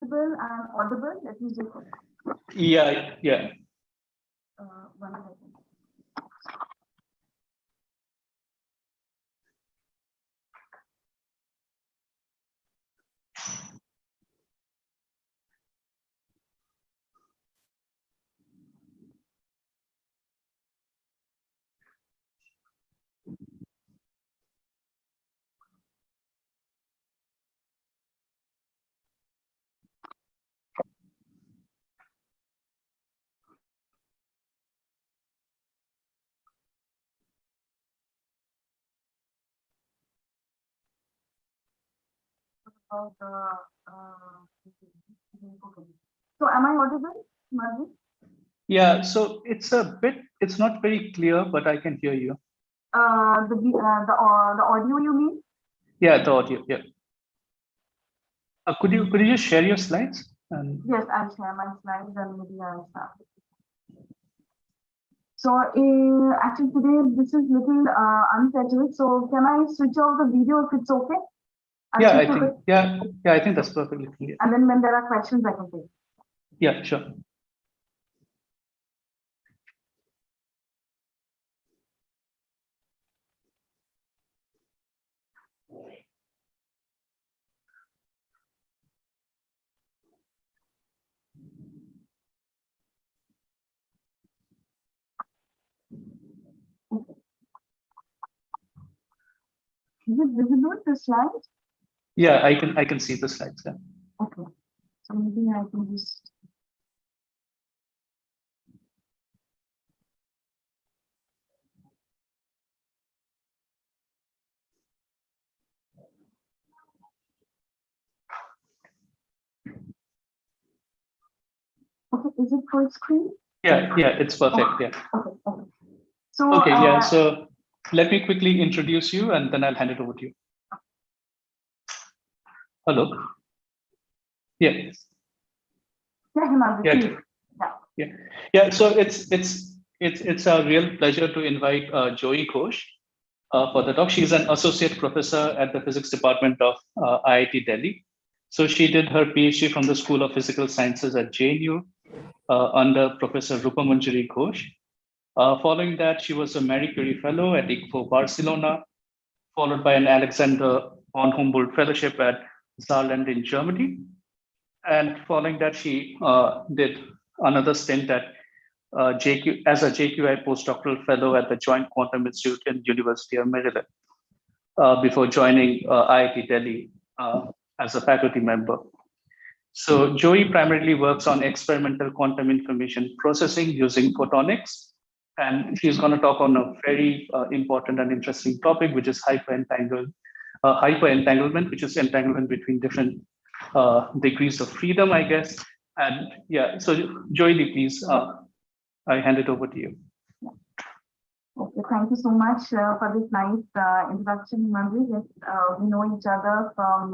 visible and audible? Let me just. Yeah. 1 second. About okay. So am I audible, Madhu? Yeah, so it's not very clear, but I can hear you. The audio you mean? Yeah, the audio. Yeah. Could you just share your slides? Yes, I'll share my slides and maybe I'll start. So actually today this is little unsettled. So can I switch off the video if it's okay? I think that's perfectly clear. And then when there are questions, I can take. Yeah, sure. Is it visible, the slide? Yeah, I can see the slides. Yeah. Okay. So maybe I can just. Okay, is it full screen? Yeah, it's perfect. Yeah. Okay. So so let me quickly introduce you and then I'll hand it over to you. Hello. Yeah. So it's a real pleasure to invite Joyee Ghosh for the talk. She's an associate professor at the physics department of IIT Delhi. So she did her PhD from the School of Physical Sciences at JNU under Professor Rupamanjari Ghosh. Following that, she was a Marie Curie Fellow at ICFO Barcelona, followed by an Alexander von Humboldt Fellowship at Saarland in Germany. And following that, she did another stint at as a JQI postdoctoral fellow at the Joint Quantum Institute in University of Maryland before joining IIT Delhi as a faculty member. So Joyee primarily works on experimental quantum information processing using photonics. And she's going to talk on a very important and interesting topic, which is hyper-entanglement, which is entanglement between different degrees of freedom, I guess. And yeah, so Joyee, please, I hand it over to you. Okay, thank you so much for this nice introduction, Manju. Yes, we know each other from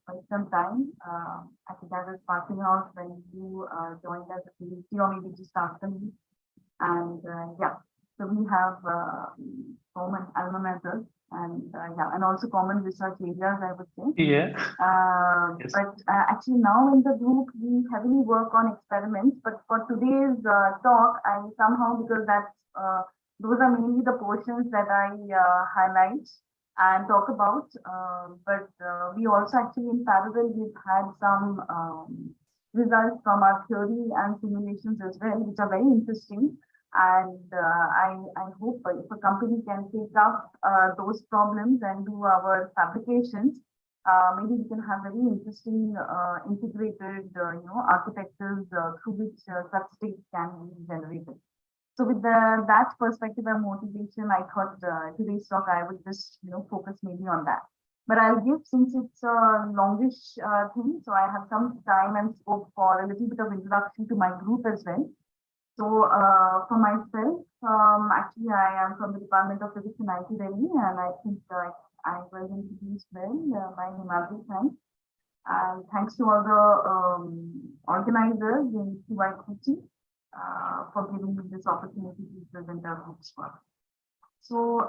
quite some time. I think I was passing out when you joined us at PhD, or maybe just after me. And so we have common alma mater and also common research areas, I would say. Yeah. Yes. But actually now in the group, we heavily work on experiments. But for today's talk, I somehow, because that's those are mainly the portions that I highlight and talk about. But we also actually in parallel, we've had some results from our theory and simulations as well, which are very interesting. And I hope if a company can take up those problems and do our fabrications, maybe we can have very interesting integrated architectures through which such states can be generated. So with that perspective and motivation, I thought today's talk I would just focus maybe on that. But I'll give, since it's a longish thing, so I have some time and scope for a little bit of introduction to my group as well. So for myself, actually I am from the Department of Physics in IIT Delhi, and I think I was introduced well by Himadri. And thanks to all the organizers in QIQT for giving me this opportunity to present our group's work. So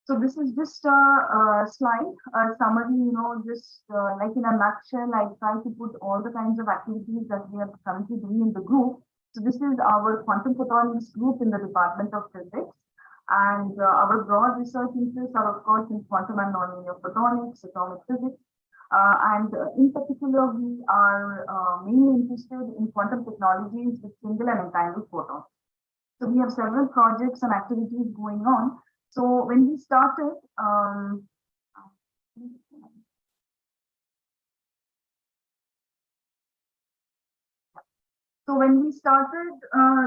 So this is just a slide, a summary, just like in a nutshell, I try to put all the kinds of activities that we are currently doing in the group. So this is our quantum photonics group in the Department of Physics. And our broad research interests are, of course, in quantum and nonlinear photonics, atomic physics. In particular, we are mainly interested in quantum technologies with single and entangled photons. So we have several projects and activities going on. So when we started,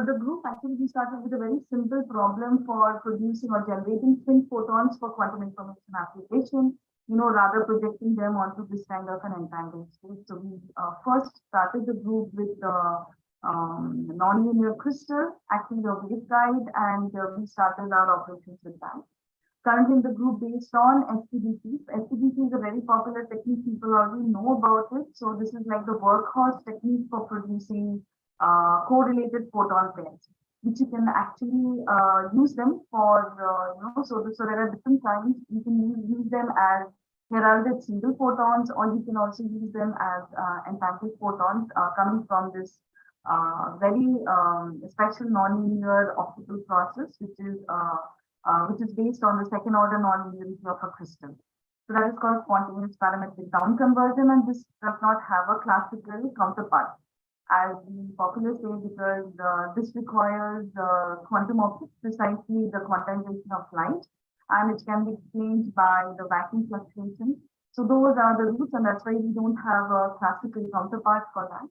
the group, actually we started with a very simple problem for producing or generating spin photons for quantum information application, rather projecting them onto this kind of an entangled state. So we first started the group with nonlinear crystal, actually the waveguide, and we started our operations with that. Currently in the group based on SPDC. SPDC is a very popular technique, people already know about it. So this is like the workhorse technique for producing correlated photon pairs, which you can actually use them for, so there are different kinds. You can use them as heralded single photons, or you can also use them as entangled photons coming from this very special nonlinear optical process, which is based on the second order nonlinearity of a crystal. So that is called spontaneous parametric downconversion, and this does not have a classical counterpart, as the popular say, because this requires quantum optics, precisely the quantization of light, and it can be explained by the vacuum fluctuation. So those are the roots, and that's why we don't have a classical counterpart for that.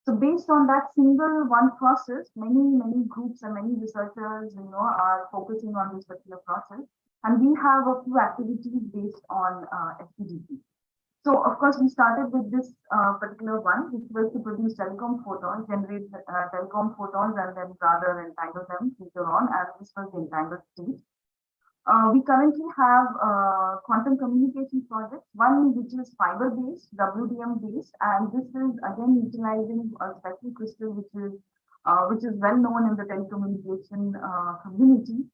So based on that single one process, many groups and many researchers, are focusing on this particular process. And we have a few activities based on SPDC. So of course, we started with this particular one, which was to produce telecom photons, generate telecom photons, and then rather entangle them later on, as this was the entangled state. We currently have quantum communication projects, one which is fiber-based, WDM-based, and this is again utilizing a special crystal which is well known in the telecommunication community,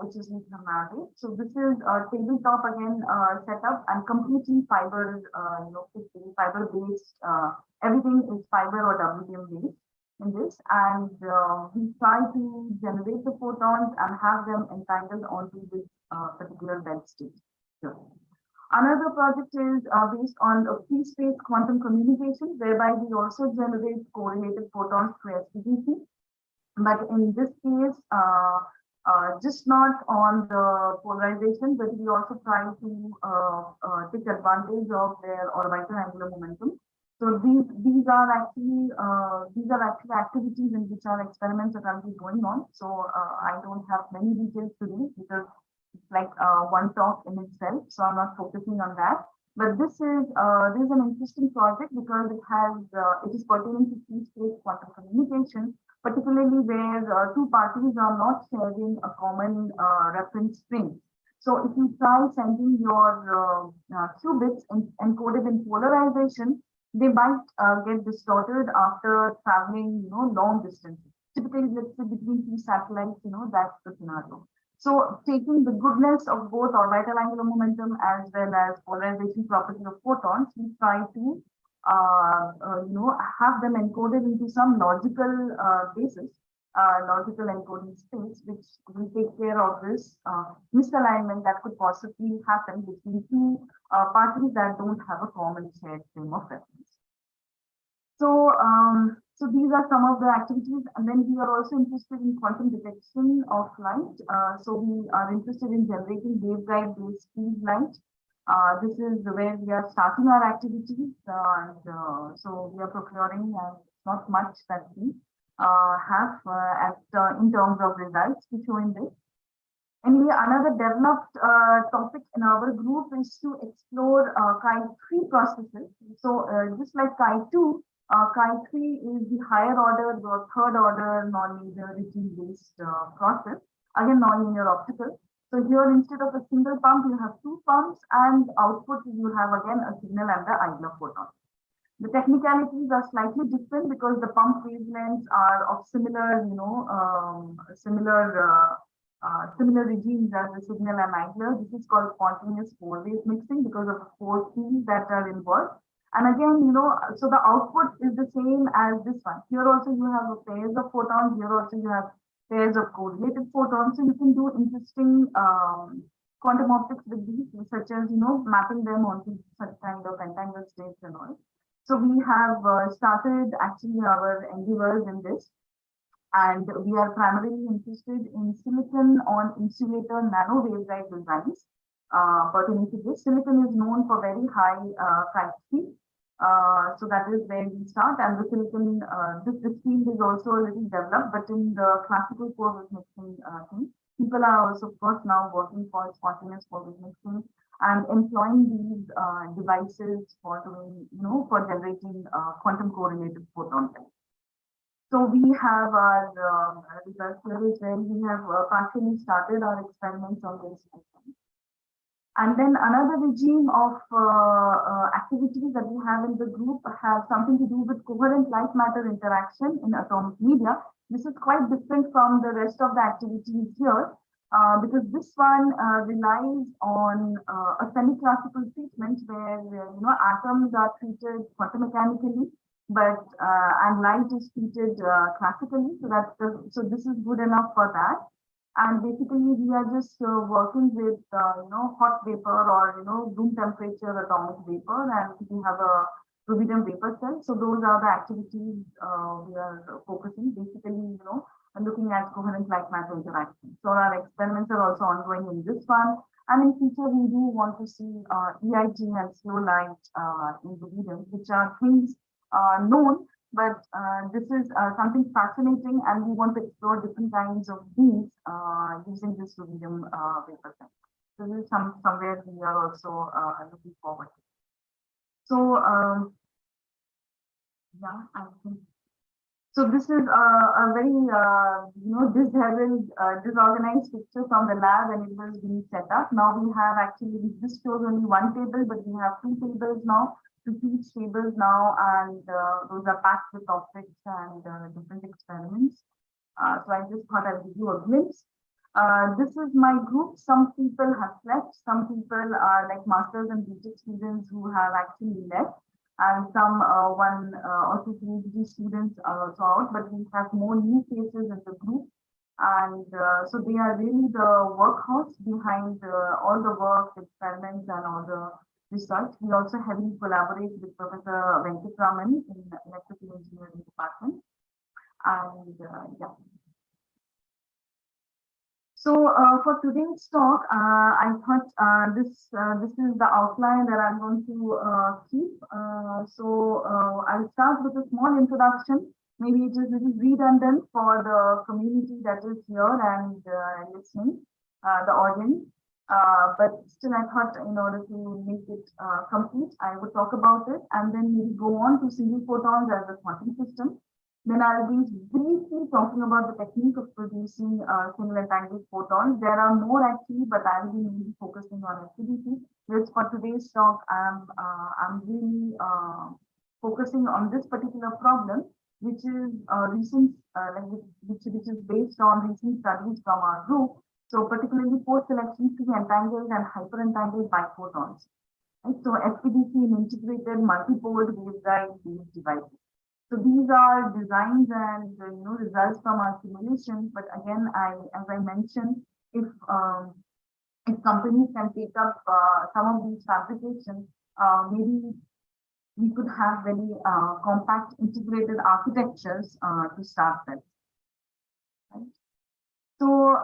which is lithium niobate. So this is a tabletop again setup and completely fiber, fiber-based. Everything is fiber or WDM-based in this, and we try to generate the photons and have them entangled onto this particular bed state. Sure. Another project is based on a free space quantum communication, whereby we also generate correlated photons through SPDC. But in this case, just not on the polarization, but we also try to take advantage of their orbital angular momentum. So these are actually activities in which our experiments are currently going on. So I don't have many details today because it's like one talk in itself. So I'm not focusing on that. But this is an interesting project because it is pertaining to free space quantum communication, particularly where two parties are not sharing a common reference frame. So if you try sending your qubits encoded in polarization, they might get distorted after traveling, long distances. Typically, let's say between two satellites, that's the scenario. So taking the goodness of both orbital angular momentum as well as polarization property of photons, we try to, have them encoded into some logical basis, logical encoding space, which will take care of this misalignment that could possibly happen between two parties that don't have a common shared frame of reference. So, so these are some of the activities, and then we are also interested in quantum detection of light. So we are interested in generating waveguide-based field light. This is where we are starting our activities, and so we are procuring not much that we have in terms of results to show in this. Anyway, another developed topic in our group is to explore QIQT processes. So just like QIQT, QIQT is the higher order, the third order nonlinear regime-based process, again nonlinear optical. So here instead of a single pump, you have two pumps, and output you have again a signal and the idler photon. The technicalities are slightly different because the pump wavelengths are of similar, similar regimes as the signal annihilator. This is called spontaneous four-wave mixing because of the four keys that are involved. And again, so the output is the same as this one. Here also you have pairs of photons. Here also you have pairs of correlated photons. So you can do interesting quantum optics with these, such as mapping them onto such kind of entangled states and all. So we have started actually our endeavors in this. And we are primarily interested in silicon on insulator nano waveguide designs. Pertaining to this, silicon is known for very high kite speed. So that is where we start. And the silicon, this field is also a little developed, but in the classical four-wave mixing thing, people are also, of course, now working for spontaneous four-wave mixing and employing these devices for doing, for generating quantum correlated photon types. So we have our results here is where we have partially started our experiments on this. And then another regime of activities that we have in the group have something to do with coherent light-matter interaction in atomic media. This is quite different from the rest of the activities here because this one relies on a semi-classical treatment where atoms are treated quantum mechanically, but and light is treated classically. So this is good enough for that. And basically, we are just working with hot vapor or room temperature atomic vapor, and we have a rubidium vapor cell. So those are the activities we are focusing. Basically, looking at coherent light matter interaction. So our experiments are also ongoing in this one. And in future, we do want to see EIG and slow light in rubidium, which are things known. But this is something fascinating, and we want to explore different kinds of beams using this rubidium vapor cell. So this is somewhere we are also looking forward to. So yeah, I think. So this is a very disorganized picture from the lab when it was being set up. Now we have actually, this shows only one table, but we have two tables now. To teach tables now, and those are packed with topics and different experiments. So I just thought I'd give you a glimpse. This is my group. Some people have left. Some people are like masters and BTech students who have actually left, and some one or two PhD students are also out. But we have more new faces in the group, and so they are really the workhorse behind all the work, experiments, and all the research. We also heavily collaborate with Professor Venkatraman in the electrical engineering department. And yeah. So for today's talk, I thought this is the outline that I'm going to keep. So I'll start with a small introduction. Maybe it is a little redundant for the community that is here and listening, the audience. But still, I thought in order to make it complete, I would talk about it and then maybe go on to single photons as a quantum system. Then I'll be briefly talking about the technique of producing single entangled photons. There are more actually, but I'll be mainly focusing on SPDC. Because for today's talk, I'm really focusing on this particular problem, which is recent, which is based on recent studies from our group. So particularly post-selection-free entangled and hyper-entangled biphotons. Right? So SPDC in integrated multi-pole waveguide-based devices. So these are designs and results from our simulation. But again, as I mentioned, if companies can take up some of these fabrications, maybe we could have very compact integrated architectures to start with. Right? So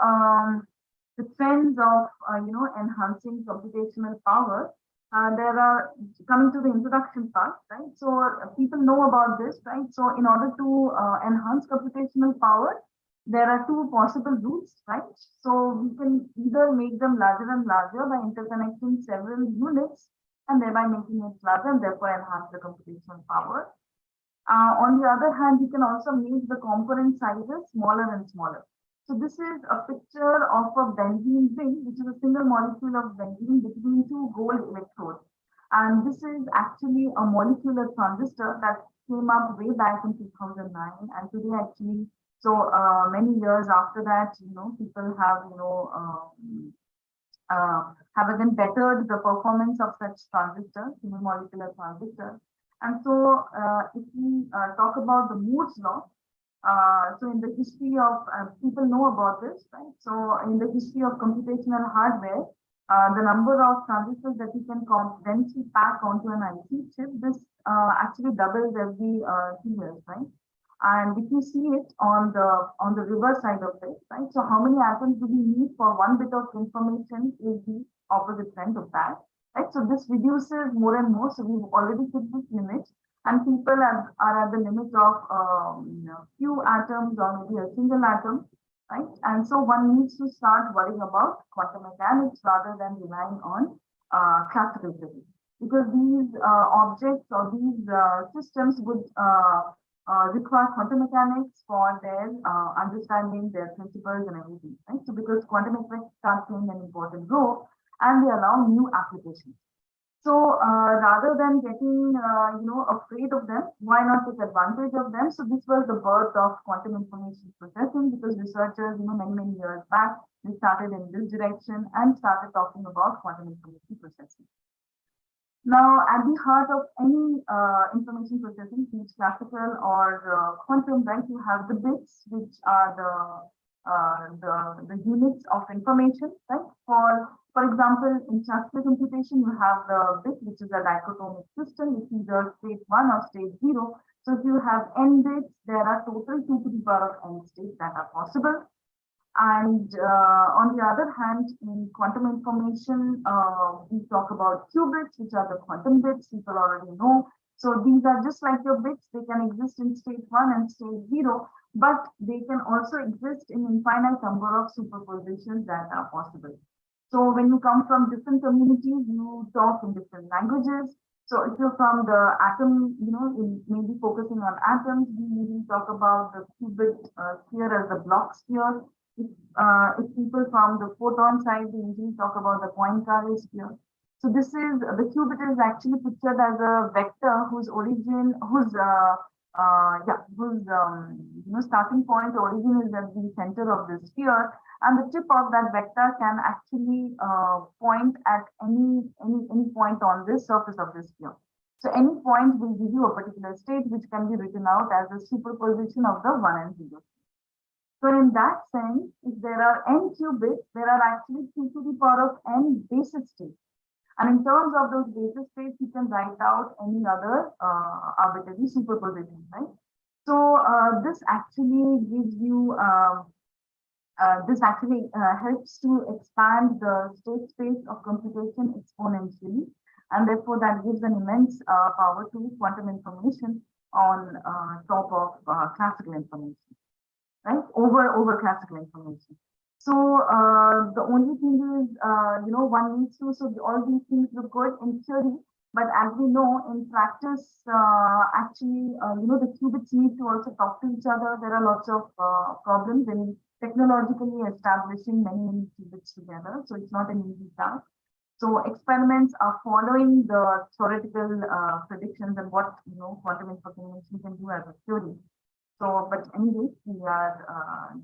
the trends of enhancing computational power. There are coming to the introduction part, right? So people know about this, right? So in order to enhance computational power, there are two possible routes, right? So we can either make them larger and larger by interconnecting several units and thereby making it larger and therefore enhance the computational power. On the other hand, you can also make the component sizes smaller and smaller. So this is a picture of a benzene ring, which is a single molecule of benzene between two gold electrodes. And this is actually a molecular transistor that came up way back in 2009. And today actually, So many years after that, people have, have again bettered the performance of such transistors, single molecular transistors. And so if we talk about the Moore's law, so in the history of, people know about this, right? So in the history of computational hardware, the number of transistors that you can densely pack onto an IC chip, this actually doubles every 2 years, right? And if you see it on the reverse side of it, right? So how many atoms do we need for 1 bit of information is the opposite end of that, right? So this reduces more and more. So we've already hit this limit, and people are at the limit of few atoms or maybe a single atom, right? And so one needs to start worrying about quantum mechanics rather than relying on classical physics, because these objects or these systems would require quantum mechanics for their understanding their principles and everything, right? So because quantum effects start playing an important role and they allow new applications. So rather than getting afraid of them, why not take advantage of them? So this was the birth of quantum information processing, because researchers, many years back, they started in this direction and started talking about quantum information processing. Now, at the heart of any information processing, be it classical or quantum, right, you have the bits, which are the units of information, right? For example, in classical computation, you have the bit, which is a dichotomic system. It's either state 1 or state 0. So if you have n bits, there are total 2 to the power of n states that are possible. And on the other hand, in quantum information, we talk about qubits, which are the quantum bits, people already know. So these are just like your bits. They can exist in state 1 and state 0, but they can also exist in infinite number of superpositions that are possible. So when you come from different communities, you talk in different languages. So if you're from the atom, maybe focusing on atoms, we usually talk about the qubit sphere as the block sphere. If people from the photon side, they usually talk about the Poincare sphere. So this is the qubit is actually pictured as a vector whose origin, starting point origin is at the center of the sphere, and the tip of that vector can actually point at any point on this surface of the sphere. So any point will give you a particular state, which can be written out as a superposition of the 1 and 0. So in that sense, if there are n qubits, there are actually 2 to the power of n basis states. And in terms of those basis states, you can write out any other arbitrary superposition, right? So this actually gives you, helps to expand the state space of computation exponentially. And therefore, that gives an immense power to quantum information on top of classical information. Right, over classical information. So the only thing is, one needs to, so all these things look good in theory, but as we know, in practice, actually, the qubits need to also talk to each other. There are lots of problems in technologically establishing many qubits together. So it's not an easy task. So experiments are following the theoretical predictions and what, quantum information can do as a theory. So, but anyway, we are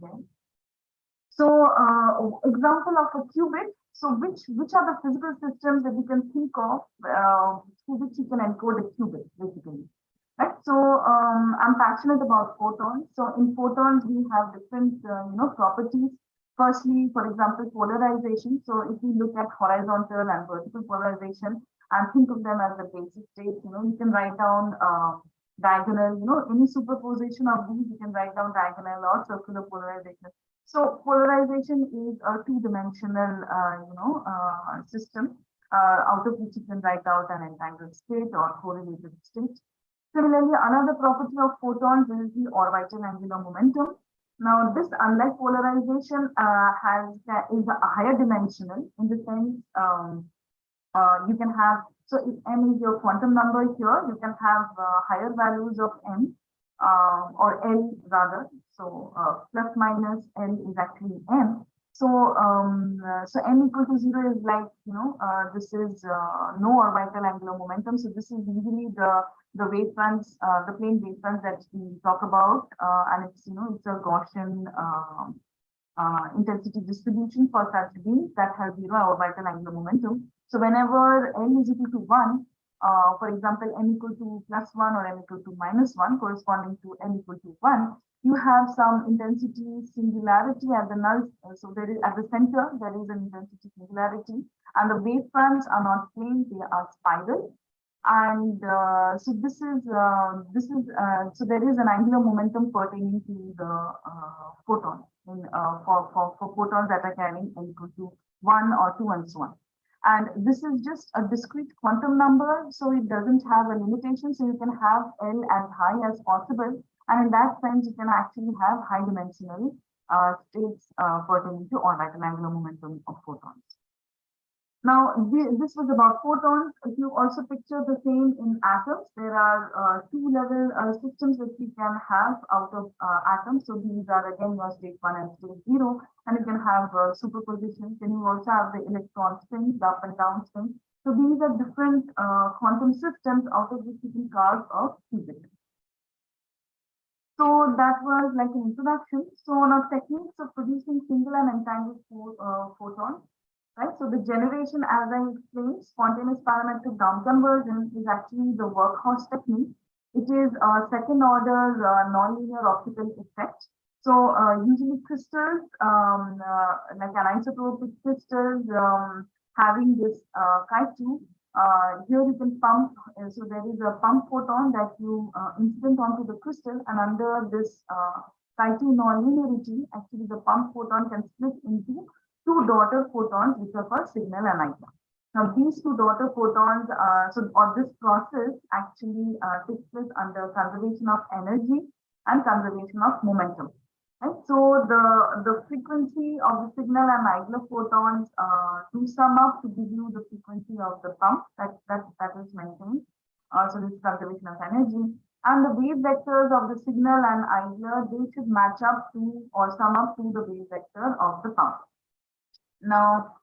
there. So, example of a qubit. So, which are the physical systems that you can think of through which you can encode a qubit, basically, right? So, I'm passionate about photons. So, in photons, we have different, properties. Firstly, for example, polarization. So, if we look at horizontal and vertical polarization and think of them as the basic states, you can write down diagonal, any superposition of these, you can write down diagonal or circular polarization. So polarization is a two-dimensional, system out of which you can write out an entangled state or correlated state. Similarly, another property of photons is the orbital angular momentum. Now, this, unlike polarization, is a higher dimensional in the sense you can have. So if m is your quantum number here, you can have higher values of m or L rather. So plus minus L is actually m. So n equal to 0 is like, this is no orbital angular momentum. So this is usually the wavefronts, the plane wavefronts that we talk about, and it's it's a Gaussian intensity distribution for such beams that has 0 orbital angular momentum. So whenever n is equal to 1, for example, n equal to +1 or n equal to -1 corresponding to n equal to 1, you have some intensity singularity at the null. So there is at the center, there is an intensity singularity, and the wavefronts are not plane, they are spiral. And so so there is an angular momentum pertaining to the photon for photons that are carrying n equal to 1 or 2 and so on. And this is just a discrete quantum number, so it doesn't have a limitation. So you can have L as high as possible. And in that sense, you can actually have high dimensional states pertaining to orbital angular momentum of photons. Now, this was about photons. If you also picture the same in atoms, there are two-level systems that we can have out of atoms. So these are again your state 1 and state 0, and you can have superposition. Then you also have the electron spins, the up and down spins. So these are different quantum systems out of which you can carve a qubit. So that was like an introduction. So now techniques of producing single and entangled photons. Right, so the generation, as I explained, spontaneous parametric downconversion is actually the workhorse technique. It is a second order nonlinear optical effect. So usually crystals, like anisotropic crystals, having this QIQT, here you can pump. So there is a pump photon that you incident onto the crystal, and under this QIQT nonlinearity, actually the pump photon can split into two daughter photons, which are called signal and IGA. Now, these two daughter photons, this process actually takes place under conservation of energy and conservation of momentum. Right? So the frequency of the signal and IGA photons to sum up to give you the frequency of the pump that is maintained. So this conservation of energy. And the wave vectors of the signal and IGA, they should match up to or sum up to the wave vector of the pump. Now,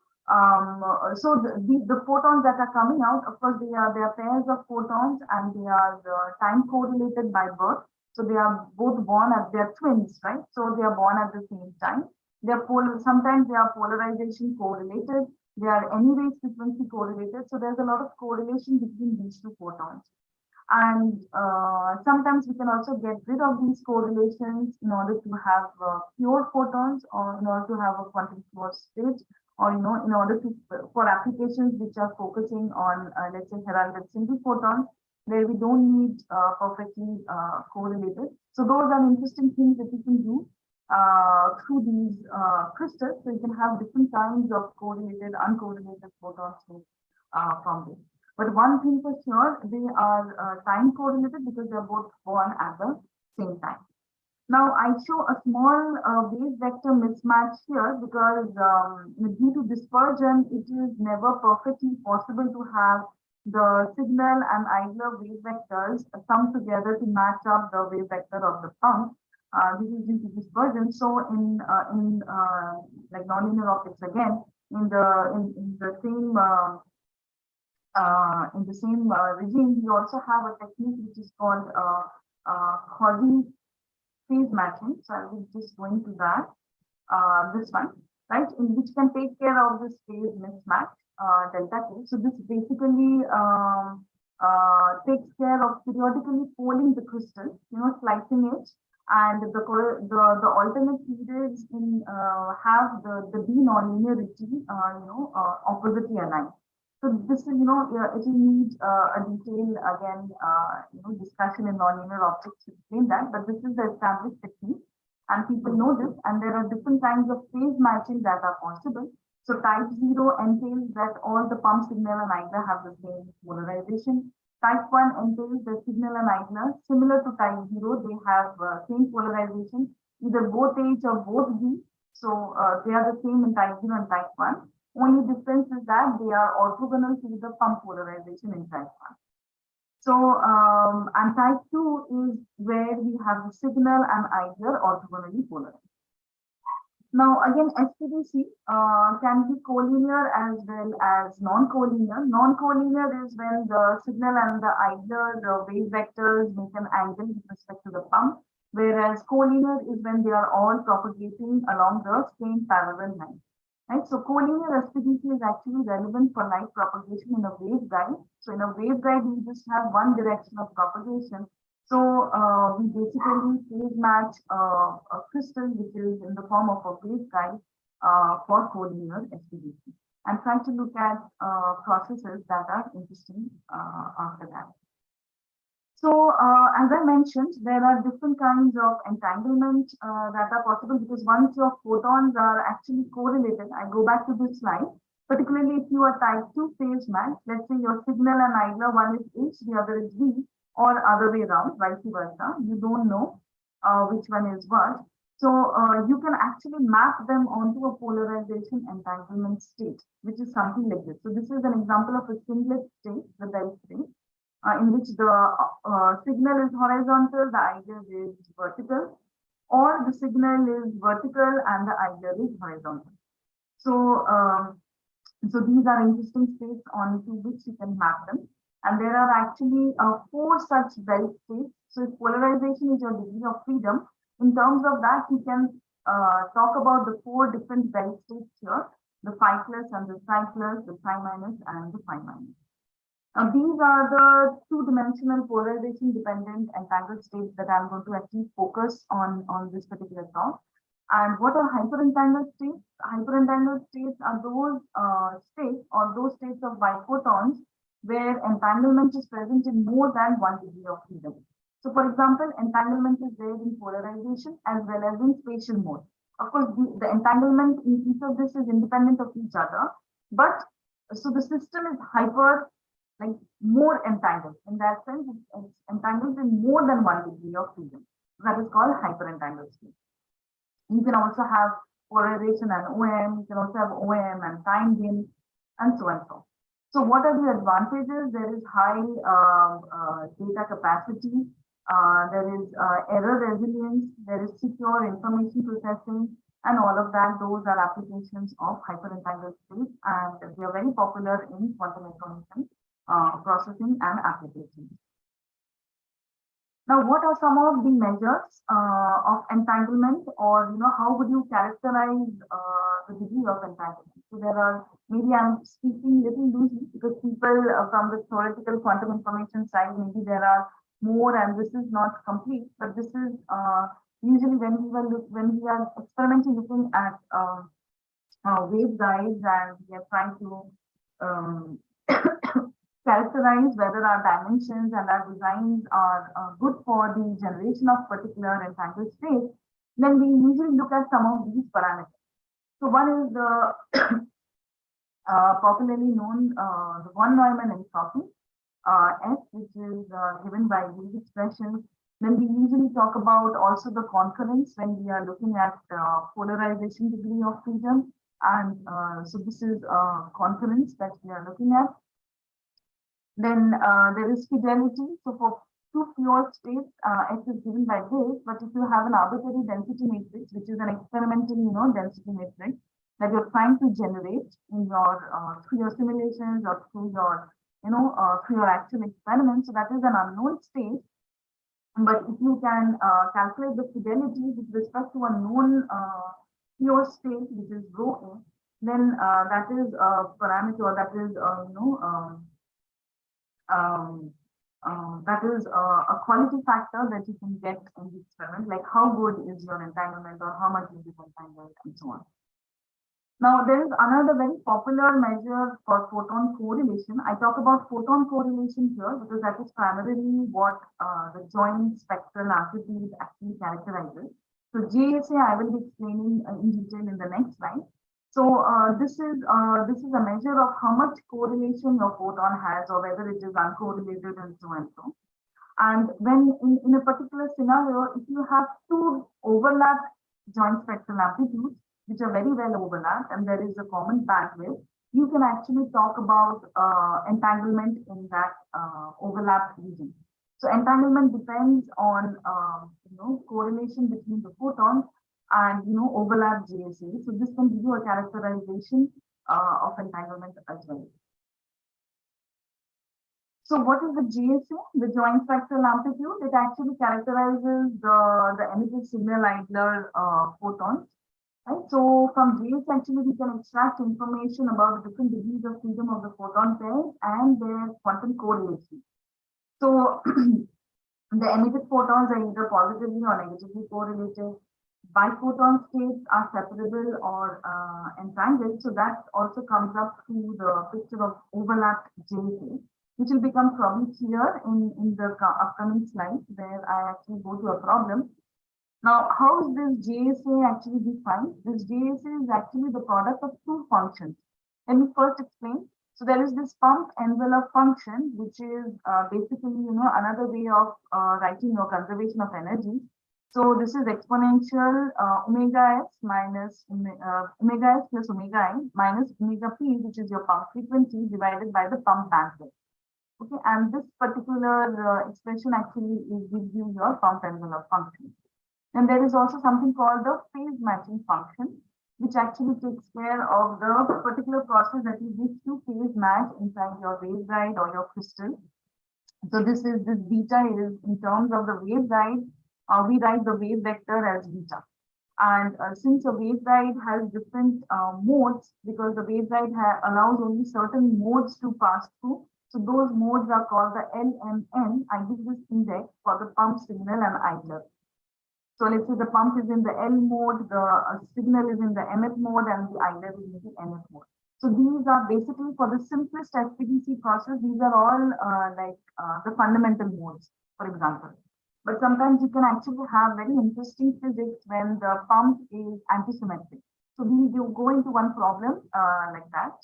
so the photons that are coming out, of course, they are pairs of photons, and they are time correlated by birth. So they are both born as they are twins, right? So they are born at the same time. They are sometimes they are polarization correlated. They are anyway frequency correlated. So there's a lot of correlation between these two photons. And sometimes we can also get rid of these correlations in order to have pure photons, or in order to have a quantum pure state, or in order to for applications which are focusing on let's say heralded single photons, where we don't need perfectly correlated. So those are interesting things that you can do through these crystals. So you can have different kinds of correlated, uncorrelated photons from this. But one thing for sure, they are time correlated because they're both born at the same time. Now I show a small wave vector mismatch here because due to dispersion, it is never perfectly possible to have the signal and IGA wave vectors come together to match up the wave vector of the pump. This is due to dispersion. So in like nonlinear optics again, in the same regime, we also have a technique which is called quasi-phase-matching. So I will just go into that, this one, right, in which can take care of this phase mismatch, delta K. So this basically takes care of periodically polling the crystal, slicing it, and the alternate periods in have the d nonlinearity, oppositely aligned. So this is, it will need a detailed, again, discussion in nonlinear optics to explain that, but this is the established technique, and people know this, and there are different kinds of phase matching that are possible. So type 0 entails that all the pump signal and IGA have the same polarization. Type 1 entails the signal and IGA, similar to type 0, they have same polarization, either both H or both B. So they are the same in type 0 and type 1. Only difference is that they are orthogonal to the pump polarization in type 1. So, and type 2 is where we have the signal and IGA orthogonally polarized. Now, again, SPDC can be collinear as well as non-collinear. Non-collinear is when the signal and the either the wave vectors make an angle with respect to the pump, whereas collinear is when they are all propagating along the same parallel line. Right? So collinear SPDC is actually relevant for light propagation in a waveguide. So in a waveguide, we just have one direction of propagation. So we basically phase match a crystal which is in the form of a waveguide for collinear SPDC, and try to look at processes that are interesting after that. So as I mentioned, there are different kinds of entanglement that are possible, because once your photons are actually correlated, I go back to this slide, particularly if you are type 2 phase match, let's say your signal and either one is H, the other is V, or other way around, vice versa. You don't know which one is what. So you can actually map them onto a polarization entanglement state, which is something like this. So this is an example of a singlet state, the bell state, in which the signal is horizontal, the ideal is vertical, or the signal is vertical and the ideal is horizontal. So, so these are interesting states onto which you can map them. And there are actually 4 such bell states. So if polarization is your degree of freedom, in terms of that, you can talk about the 4 different bell states here: the phi plus and the psi plus, the psi minus and the phi minus. These are the 2-dimensional polarization dependent entangled states that I'm going to actually focus on this particular talk. And what are hyperentangled states? Hyperentangled states are those states or those states of biphotons where entanglement is present in more than 1 degree of freedom. So for example, entanglement is there in polarization as well as in spatial mode. Of course, the entanglement in each of this is independent of each other, but so the system is more entangled. In that sense, it's entangled in more than 1 degree of freedom. That is called hyperentangled state. You can also have polarization and OM, you can also have OM and time gain, and so and so. So what are the advantages? There is high data capacity, there is error resilience, there is secure information processing, and all of that. Those are applications of hyperentangled states, and they are very popular in quantum information processing and applications. Now, what are some of the measures of entanglement, or how would you characterize the degree of entanglement? So there are, maybe I'm speaking little loosely because people from the theoretical quantum information side, maybe there are more, and this is not complete. But this is usually when we are experimentally looking at waveguides, and we are trying to characterize whether our dimensions and our designs are good for the generation of particular entangled states, then we usually look at some of these parameters. So one is the popularly known the von Neumann entropy, S, which is given by these expressions. Then we usually talk about also the concurrence when we are looking at polarization degree of freedom, and so this is concurrence that we are looking at. Then there is fidelity. So for 2 pure states, X is given by this, but if you have an arbitrary density matrix, which is an experimental, density matrix that you're trying to generate in your through your simulations or through your, through your actual experiments, so that is an unknown state. But if you can calculate the fidelity with respect to a known pure state, which is rho A, then that is a parameter, that is that is a quality factor that you can get in the experiment, like how good is your entanglement or how much is it entangled and so on. Now, there is another very popular measure for photon correlation. I talk about photon correlation here because that is primarily what the joint spectral amplitude actually characterizes. So JSA I will be explaining in detail in the next slide. So this is a measure of how much correlation your photon has, or whether it is uncorrelated and so and so. And when in a particular scenario, if you have 2 overlapped joint spectral amplitudes, which are very well overlapped, and there is a common bandwidth, you can actually talk about entanglement in that overlapped region. So entanglement depends on correlation between the photons. and overlap JSA. So this can give you a characterization of entanglement as well. So what is the JSA, the joint spectral amplitude? It actually characterizes the emitted signal idler photons. Right? So from JSA, actually, we can extract information about the different degrees of freedom of the photon pairs and their quantum correlation. So the emitted photons are either positively or negatively correlated. Biphoton states are separable or entangled. So that also comes up through the picture of overlapped JSA, which will become probably clear in the upcoming slides where I actually go to a problem. Now, how is this JSA actually defined? This JSA is actually the product of two functions. Let me first explain. So there is this pump envelope function, which is basically, another way of writing your conservation of energy. So this is exponential omega s minus omega s plus omega I minus omega p, which is your pump frequency divided by the pump bandwidth. Okay, and this particular expression actually gives you your pump envelope function. And there is also something called the phase matching function, which actually takes care of the particular process that you wish to phase match inside your waveguide or your crystal. So this beta is in terms of the waveguide, we write the wave vector as beta. And since a waveguide has different modes, because the waveguide allows only certain modes to pass through, so those modes are called the LMN. I give this index for the pump, signal, and idler. So let's say the pump is in the L mode, the signal is in the emit mode, and the idler is in the emit mode. So these are basically for the simplest SPDC process. These are all the fundamental modes, for example. But sometimes you can actually have very interesting physics when the pump is anti-symmetric. So we will go into one problem like that.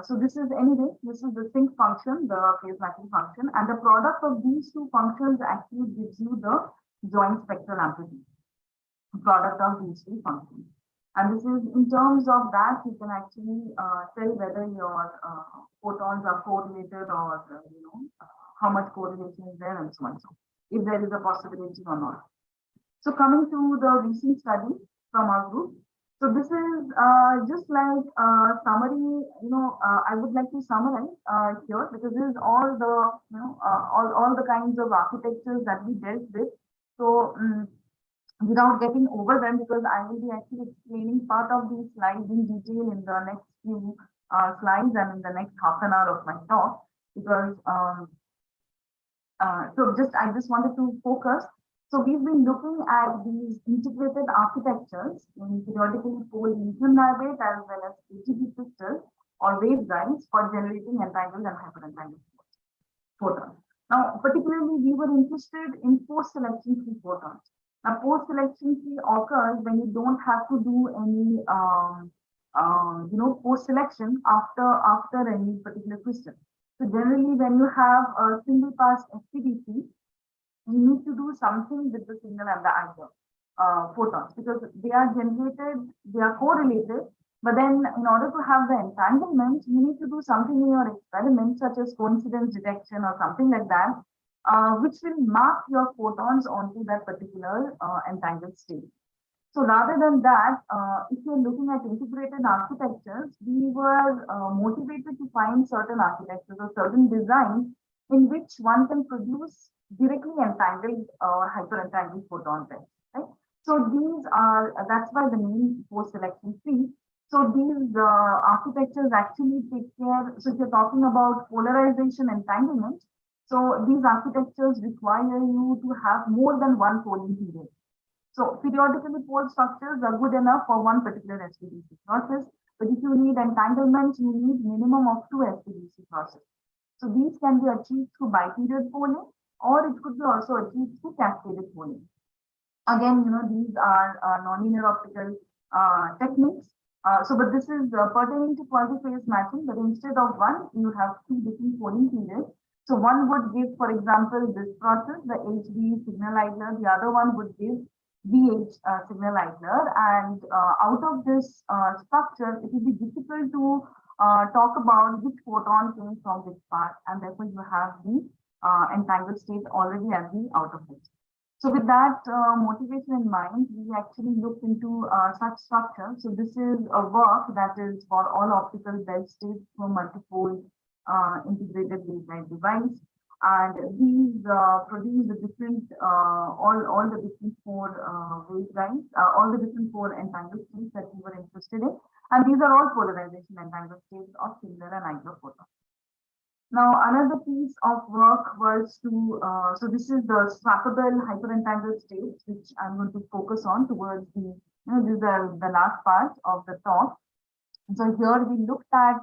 So this is the sync function, the phase matching function, and the product of these two functions actually gives you the joint spectral amplitude, product of these two functions. And this is in terms of that, you can actually tell whether your photons are correlated or, how much correlation is there and so on. So if there is a possibility or not. So coming to the recent study from our group. So this is just like a summary, I would like to summarize here because this is all the, all the kinds of architectures that we dealt with. So without getting overwhelmed, because I will be actually explaining part of these slides in detail in the next few slides and in the next half an hour of my talk, because I just wanted to focus. So we've been looking at these integrated architectures in periodically poled lithium niobate as well as KTP crystals or waveguides for generating entangled and hyper-entangled photons. Now, particularly, we were interested in post-selection-free photons. Now, post-selection-free occurs when you don't have to do any, post-selection after any particular crystal. So generally, when you have a single-pass SPDC, you need to do something with the signal and the idler photons because they are generated, they are correlated. But then in order to have the entanglement, you need to do something in your experiment, such as coincidence detection or something like that, which will map your photons onto that particular entangled state. So rather than that, if you're looking at integrated architectures, we were motivated to find certain architectures or certain designs in which one can produce directly entangled or hyper-entangled photon pairs, right? So these are, that's why the name post-selection-free. So these architectures actually take care, so if you're talking about polarization entanglement, so these architectures require you to have more than one polling period. So periodically poled structures are good enough for one particular SPDC process, but if you need entanglement, you need minimum of 2 SPDC processes. So these can be achieved through biperiod polling, or it could be also achieved through cascaded polling. Again, these are nonlinear optical techniques. But this is pertaining to quasi-phase-matching, but instead of one, you have 2 different polling periods. So one would give, for example, this process, the HB signal idler, the other one would give VH signal idler, and out of this structure, it will be difficult to talk about which photon came from which part, and therefore you have the entangled state already at the out of it. So with that motivation in mind, we actually looked into such structure. So this is a work that is for all optical belt states for multifold integrated waveguide device. And these produce the different, all the different four waveguides, all the different four entangled states that we were interested in. And these are all polarization entangled states of singular and ideal photon. Now, another piece of work was to, so this is the swappable hyperentangled states, which I'm going to focus on towards the, this is the last part of the talk. So here we looked at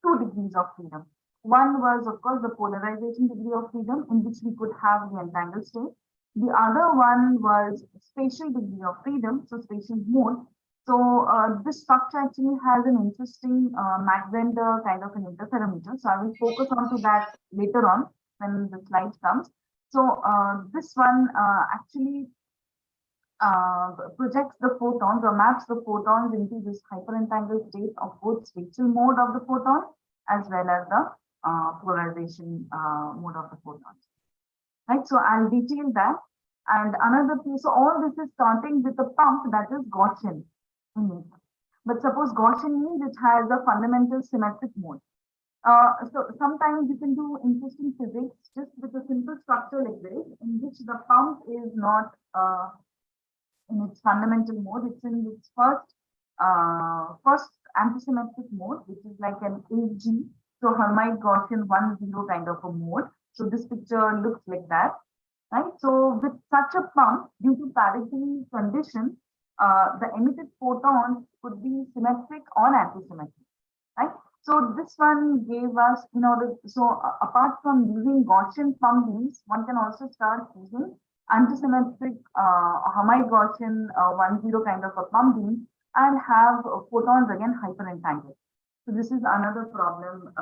2 degrees of freedom. One was, of course, the polarization degree of freedom in which we could have the entangled state. The other one was spatial degree of freedom, so spatial mode. So this structure actually has an interesting Mach-Zehnder kind of an interferometer. So I will focus on to that later on when the slide comes. So this one actually projects the photons or maps the photons into this hyperentangled state of both spatial mode of the photon as well as the polarization mode of the photons. Right, so I'll detail that. And another piece, so all this is starting with a pump that is Gaussian. But suppose Gaussian means it has a fundamental symmetric mode. So sometimes you can do interesting physics just with a simple structure like this, in which the pump is not in its fundamental mode, it's in its first anti-symmetric mode, which is like an AG, so Hermite Gaussian 1-0 kind of a mode. So this picture looks like that, right? So with such a pump, due to parity condition, the emitted photons could be symmetric or anti-symmetric, right? So this one gave us, in order, so apart from using Gaussian pump beams, one can also start using anti-symmetric Hermite Gaussian 1-0 kind of a pump beam and have photons again hyper-entangled. So this is another problem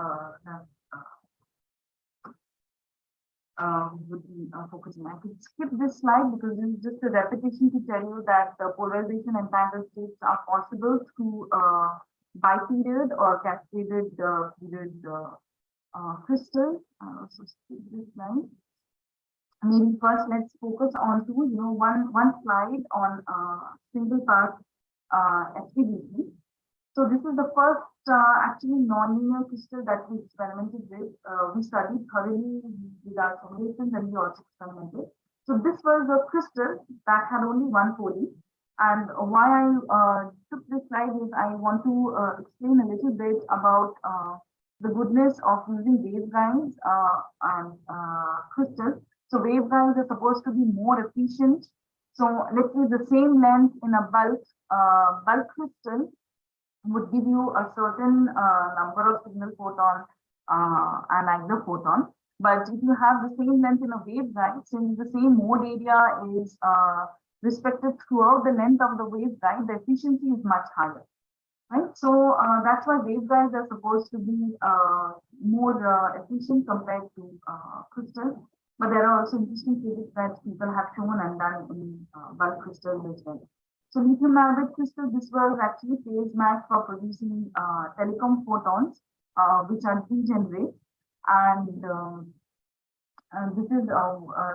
that would be focusing. I could skip this slide because this is just a repetition to tell you that the polarization entangled states are possible through biperiod or cascaded period crystals. So skip this slide. Maybe first let's focus on to one slide on single path SPDC. So this is the first actually nonlinear crystal that we experimented with. We studied thoroughly with our simulations and we also experimented. So this was a crystal that had only one pole. And why I took this slide is I want to explain a little bit about the goodness of using waveguides and crystals. So waveguides are supposed to be more efficient. So let's say the same length in a bulk crystal would give you a certain number of signal photon and either photon. But if you have the same length in a waveguide, since the same mode area is respected throughout the length of the waveguide, the efficiency is much higher, right? So that's why waveguides are supposed to be more efficient compared to crystals. But there are also interesting physics that people have shown and done in bulk crystals as well. So lithium niobate crystal, this was actually phase match for producing telecom photons, which are degenerate. And this is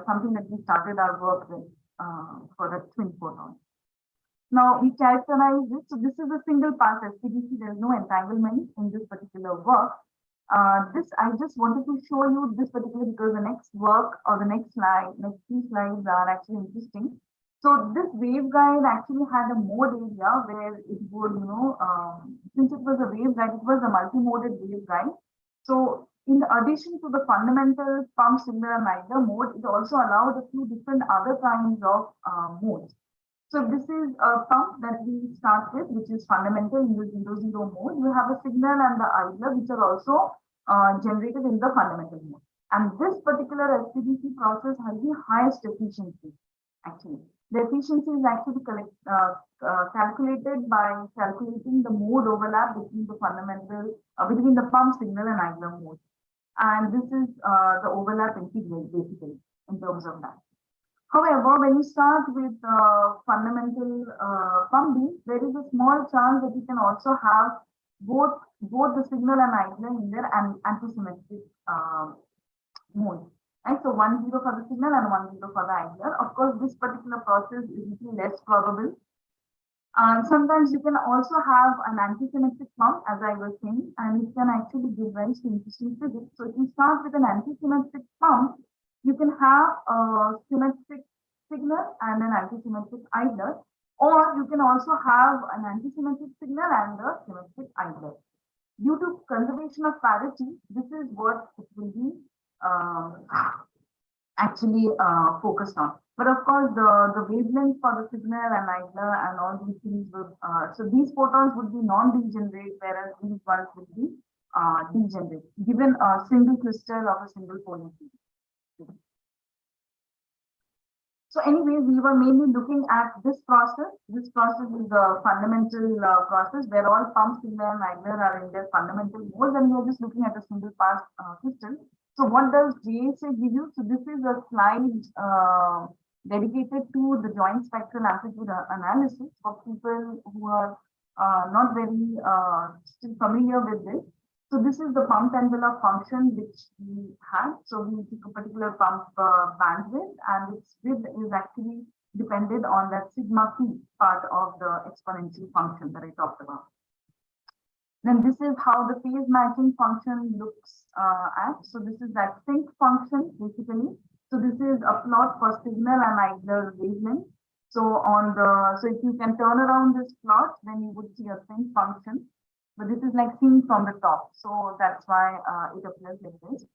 something that we started our work with for the twin photons. Now we characterize this. So this is a single pass SPDC. There is no entanglement in this particular work. This I just wanted to show you this particular because the next work or the next slide, next 2 slides are actually interesting. So this waveguide actually had a mode area where it would, since it was a waveguide, it was a multi-moded waveguide. So in addition to the fundamental pump, signal, and either mode, it also allowed a few different other kinds of modes. So this is a pump that we start with, which is fundamental in the 0-0 mode. You have a signal and the idler, which are also generated in the fundamental mode. And this particular SPDC process has the highest efficiency, actually. The efficiency is actually calculated by calculating the mode overlap between the fundamental, between the pump, signal, and idler mode. And this is the overlap integral, basically, in terms of that. However, when you start with fundamental pump beam, there is a small chance that you can also have both the signal and idler in there and anti-symmetric mode. Right? So 1, 0 for the signal and 1, 0 for the idler. Of course, this particular process is little less probable. Sometimes you can also have an anti-symmetric pump, as I was saying, and it can actually give rise to interesting physics. So if you start with an anti-symmetric pump, you can have a symmetric signal and an anti-symmetric idler, or you can also have an anti-symmetric signal and a symmetric idler. Due to conservation of parity, this is what it will be actually focused on. But of course, the wavelength for the signal and idler and all these things would, so these photons would be non-degenerate, whereas these ones would be degenerate, given a single crystal of a single polar. So anyway, we were mainly looking at this process. This process is the fundamental process where all pump, signal, and idler are in their fundamental modes, and we are just looking at a single pass crystal. So what does JSA give you? So this is a slide dedicated to the joint spectral amplitude analysis for people who are not very still familiar with this. So this is the pump envelope function which we had. So we took a particular pump bandwidth, and its width is actually depended on that sigma p part of the exponential function that I talked about. Then this is how the phase matching function looks at. So this is that sync function basically. So this is a plot for signal and idler wavelength. So on the, so if you can turn around this plot, then you would see a sync function. But this is like seen from the top. So that's why it appears like this.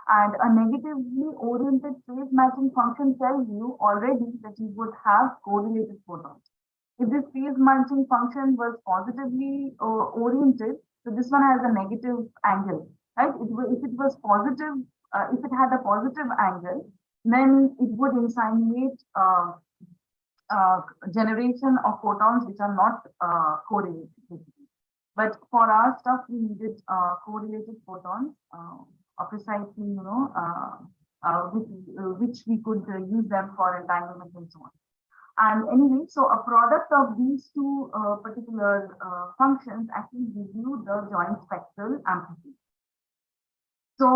And a negatively oriented phase matching function tells you already that you would have correlated photons. If this phase matching function was positively oriented, so this one has a negative angle, right? If it was positive, if it had a positive angle, then it would insinuate generation of photons which are not correlated. But for our stuff, we needed correlated photons, precisely, you know, which we could use them for entanglement and so on. And anyway, so a product of these two particular functions actually give you the joint spectral amplitude. So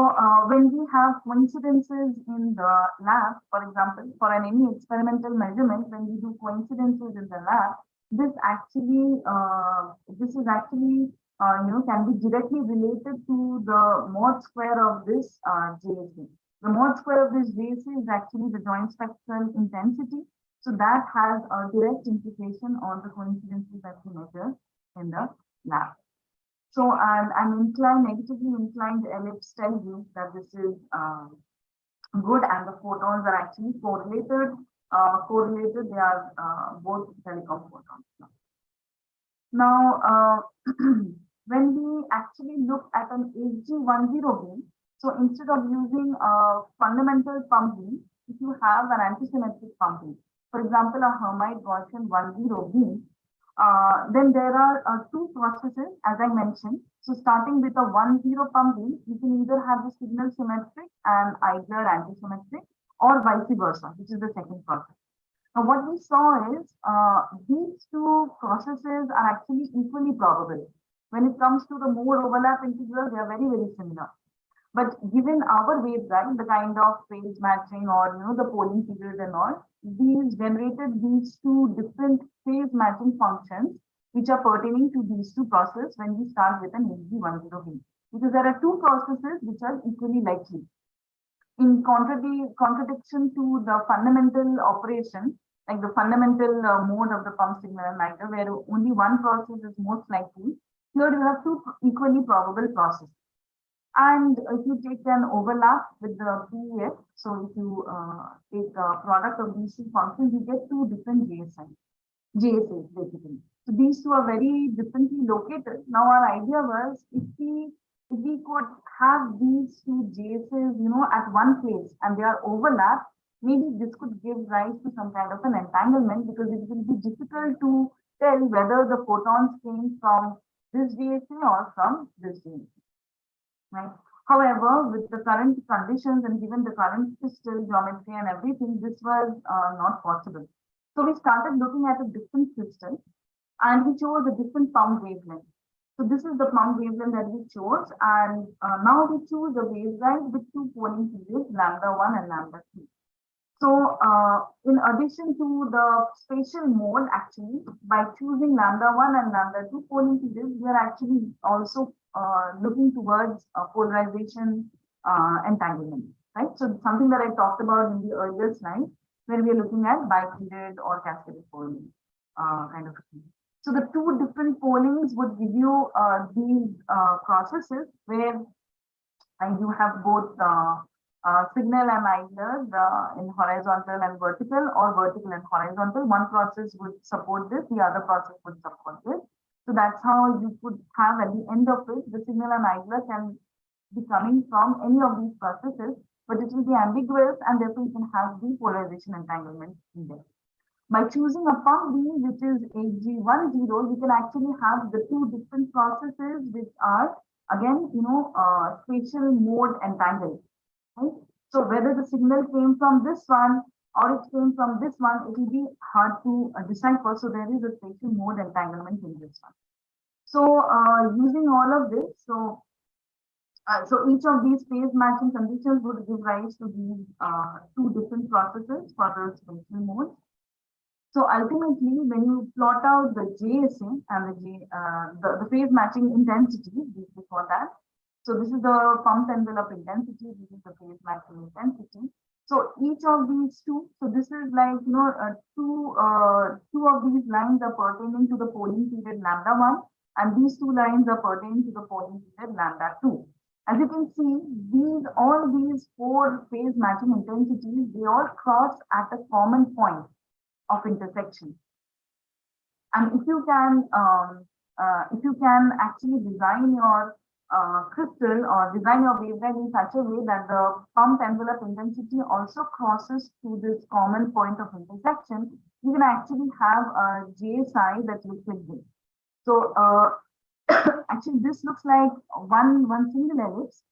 when we have coincidences in the lab, for example, for any experimental measurement, when we do coincidences in the lab, this is actually you know, can be directly related to the mod square of this JSA. The mod square of this JSA is actually the joint spectral intensity. So that has a direct implication on the coincidences that we measure in the lab. So an inclined, negatively inclined ellipse tells you that this is good, and the photons are actually correlated. They are both telecom photons. Now, when we actually look at an HG10 beam, so instead of using a fundamental pump beam, if you have an antisymmetric pump beam, for example, a Hermite Gaussian 10 beam, then there are two processes, as I mentioned. So starting with a 10 pump beam, you can either have the signal symmetric and idler antisymmetric, or vice versa, which is the second process. Now, what we saw is these two processes are actually equally probable. When it comes to the mode overlap integral, they are very, very similar. But given our waveguide, the kind of phase matching or, you know, the polling period and all, these generated these two different phase matching functions which are pertaining to these two processes when we start with an HG10 beam. Because there are two processes which are equally likely. In contradiction to the fundamental operation, like the fundamental mode of the pump signal and idler, where only one process is most likely, here you have two equally probable processes. And if you take an overlap with the PEF, so if you take a product of these two functions, you get two different JSAs basically. So these two are very differently located. Now our idea was if we could have these two JSAs, you know, at one place and they are overlapped, maybe this could give rise to some kind of an entanglement, because it will be difficult to tell whether the photons came from this JSA or from this JSA. Right. However, with the current conditions and given the current crystal geometry and everything, this was not possible. So we started looking at a different crystal, and we chose a different pump wavelength. So this is the pump wavelength that we chose, and now we choose a waveguide with two polling periods, λ1 and λ2. So in addition to the spatial mode, actually, by choosing λ1 and λ2 polling periods, we are actually also looking towards polarization entanglement, right? So something that I talked about in the earlier slide, where we are looking at bi-period or cascaded polling kind of thing. So the two different pollings would give you these processes where you have both signal and idlers in horizontal and vertical, or vertical and horizontal. One process would support this, the other process would support this. So that's how you could have at the end of it, the signal and idler can be coming from any of these processes, but it will be ambiguous, and therefore you can have the polarization entanglement in there. By choosing a pump B, which is AG10, you can actually have the two different processes which are, again, spatial mode entangled. Right? So whether the signal came from this one or it came from this one, it will be hard to decipher. So there is a spatial mode entanglement in this one. So using all of this, so each of these phase matching conditions would give rise to these two different processes for the spatial modes. So ultimately, when you plot out the JSA and the phase matching intensity before that, so this is the pump envelope intensity, this is the phase matching intensity. So each of these two, so this is like, two of these lines are pertaining to the polling period λ1, and these two lines are pertaining to the polling period λ2. As you can see, all these four phase matching intensities, they all cross at a common point of intersection. And if you can actually design your crystal or design your waveguide in such a way that the pump envelope intensity also crosses through this common point of intersection, you can actually have a J psi that looks like this. So actually this looks like one single ellipse,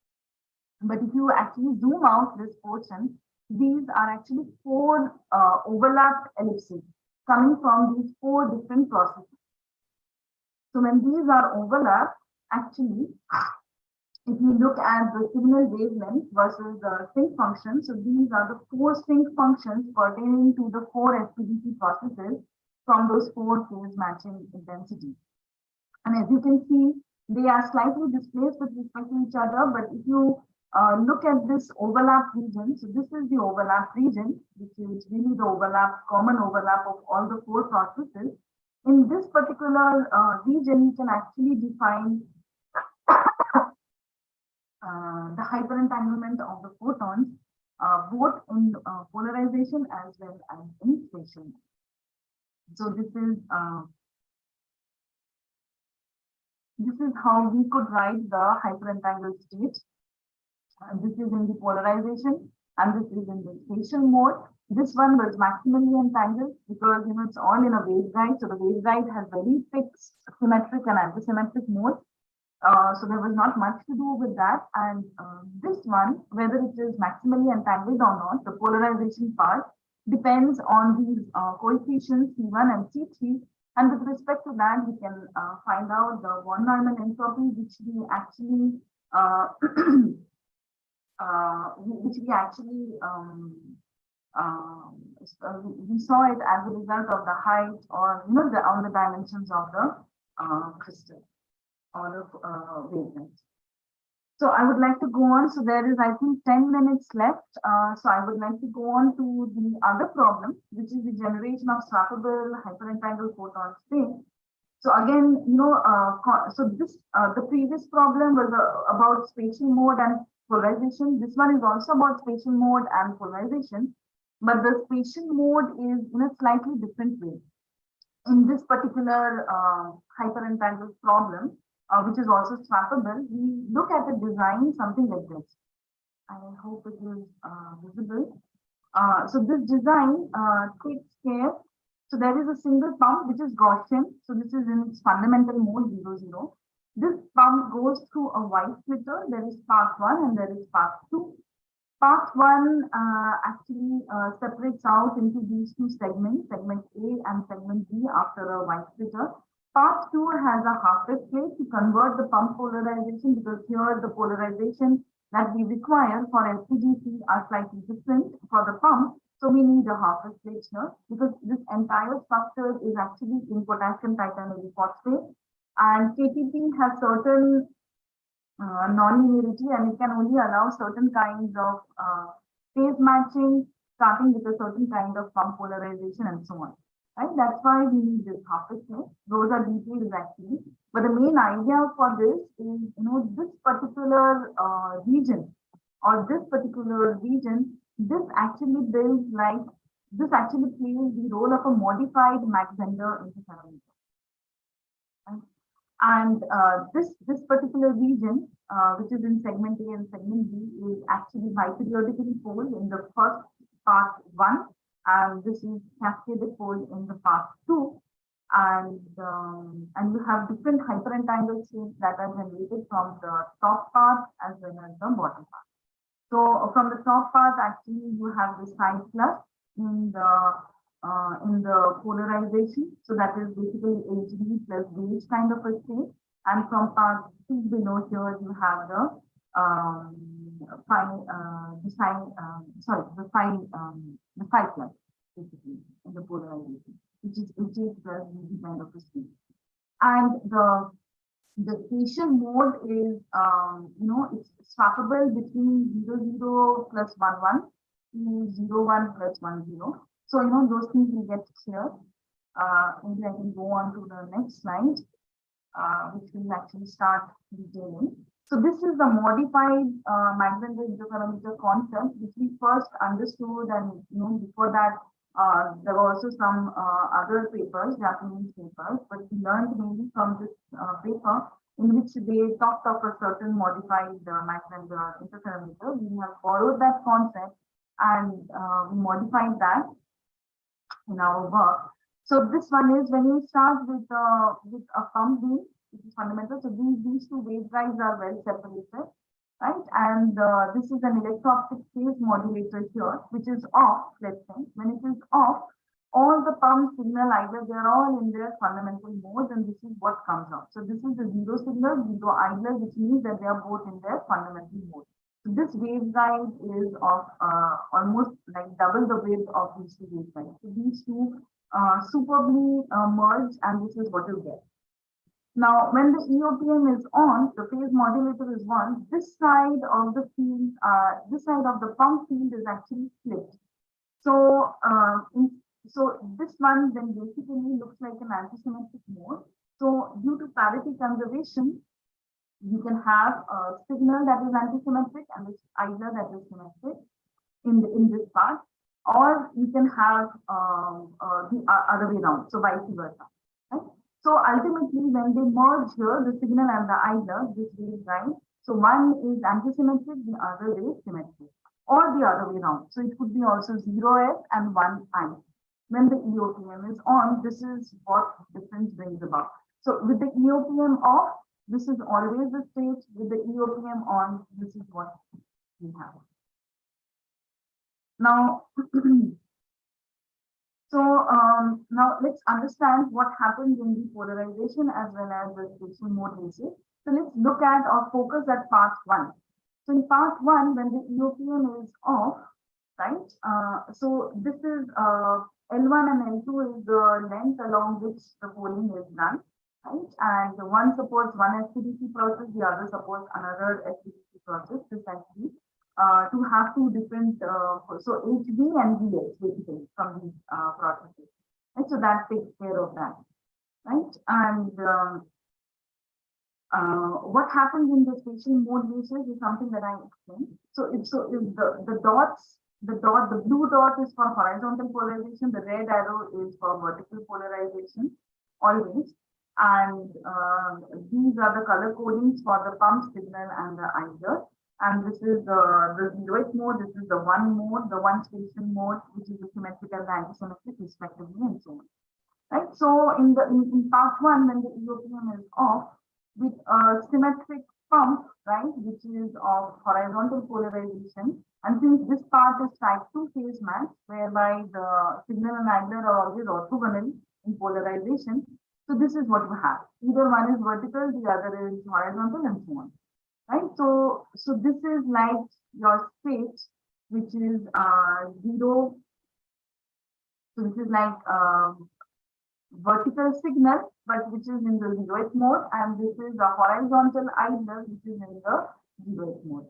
but if you actually zoom out this portion, these are actually four overlapped ellipses coming from these four different processes. So when these are overlapped, actually, if you look at the signal wavelength versus the sync function, so these are the four sync functions pertaining to the four SPDC processes from those four phase matching intensities. And as you can see, they are slightly displaced with respect to each other, but if you look at this overlap region, so this is the overlap region, which is really the common overlap of all the four processes. In this particular region, you can actually define the hyperentanglement of the photons, both in polarization as well as in spatial. So this is how we could write the hyperentangled state. This is in the polarization, and this is in the spatial mode. This one was maximally entangled because it's all in a waveguide. So the waveguide has very fixed symmetric and anti-symmetric modes. So there was not much to do with that. And this one, whether it is maximally entangled or not, the polarization part depends on these coefficients C1 and C3. And with respect to that, we can find out the von Neumann entropy, which we actually we saw it as a result of the height or on the dimensions of the crystal or the wavelength. So I would like to go on. So there is, I think, 10 minutes left. So I would like to go on to the other problem, which is the generation of swappable hyperentangled photon state. So again, so this the previous problem was about spatial mode and polarization. This one is also about spatial mode and polarization, but the spatial mode is in a slightly different way. In this particular hyperentangled problem, which is also swappable, we look at the design something like this. I hope it is visible. So this design takes care. So there is a single pump which is Gaussian. So this is in its fundamental mode 0, 0. This pump goes through a white splitter. There is path 1 and there is path 2. Path 1 actually separates out into these two segments, segment A and segment B after a white splitter. Part 2 has a half-wave plate to convert the pump polarization, because here the polarization that we require for LPGC are slightly different for the pump. So we need a half-wave plate here, because this entire structure is actually in potassium titanium phosphate, and KTP has certain non-linearity, and it can only allow certain kinds of phase matching, starting with a certain kind of pump polarization and so on. Right? That's why we need this half-wave plate. Those are details actually, but the main idea for this is, this particular region, or this particular region, this actually plays the role of a modified Mach-Zehnder interferometer. Right? And this particular region, which is in segment A and segment B, is actually biperiodically poled in the first part 1, and this is cascaded pole in the part 2, and you have different hyper-entangled states that are generated from the top part as well as the bottom part. So from the top part, actually you have the side plus in the polarization, so that is basically HB plus gauge kind of a state, and from part 2 below here you have the phi plus basically in the polarization, which is HH plus gauge kind of a state. And the spatial mode is it's swappable between 0 plus 1 to 0 1 plus 1 0. So those things will get clear. Maybe I can go on to the next slide, which will actually start detailing. So this is the modified Mach-Zehnder interferometer concept, which we first understood, and before that there were also some other papers, Japanese papers, but we learned mainly from this paper, in which they talked of a certain modified Mach-Zehnder interferometer. We have borrowed that concept and we modified that in our work. So this one is when you start with a pump beam, which is fundamental. So these two waveguides are well separated, right? And this is an electro-optic phase modulator here, which is off. Let's say when it is off, all the pump signal, either they're all in their fundamental mode, and this is what comes out. So this is the zero signal, zero idler, which means that they are both in their fundamental mode. So this waveguide is of almost like double the width of these two waveguides. So these two superbly merge, and this is what you get. Now, when the EOPM is on, the phase modulator is on, this side of the field, this side of the pump field is actually split. So, so this one then basically looks like an anti-symmetric mode. So due to parity conservation, you can have a signal that is anti-symmetric and this idler that is symmetric in this part, or you can have the other way around, so vice versa. Right? So ultimately, when they merge here, the signal and the idler, this waveguide, so one is anti-symmetric, the other is symmetric, or the other way around. So it could be also 0S and 1I. When the EOPM is on, this is what difference brings about. So with the EOPM off, this is always the state. With the EOPM on, this is what we have. Now, now let's understand what happens in the polarization as well as the spatial mode basis. So let's look at or focus at part 1. So in part 1, when the EOPM is off, right? So this is L1 and L2 is the length along which the polling is done, right? And one supports one SPDC process, the other supports another SPDC process, precisely to have two different, so HB and VH basically from these processes. And so that takes care of that, right? And what happens in the spatial mode basis is something that I explained. So if the blue dot is for horizontal polarization, the red arrow is for vertical polarization, always. And these are the color codings for the pump signal and the idler. And this is the zeroth mode, this is the one mode, the one spatial mode, which is the symmetrical and anti-symmetric respectively, and so on. Right. So in part 1, when the EOPM is off, with a symmetric pump, right, which is of horizontal polarization, and since this part is type 2 phase match, whereby the signal and idler are always orthogonal in polarization, So this is what you have. Either one is vertical, the other is horizontal, and so on. Right? So this is like your state, which is 0. So this is like vertical signal, but which is in the zeroth mode, and this is a horizontal idler, which is in the zeroth mode.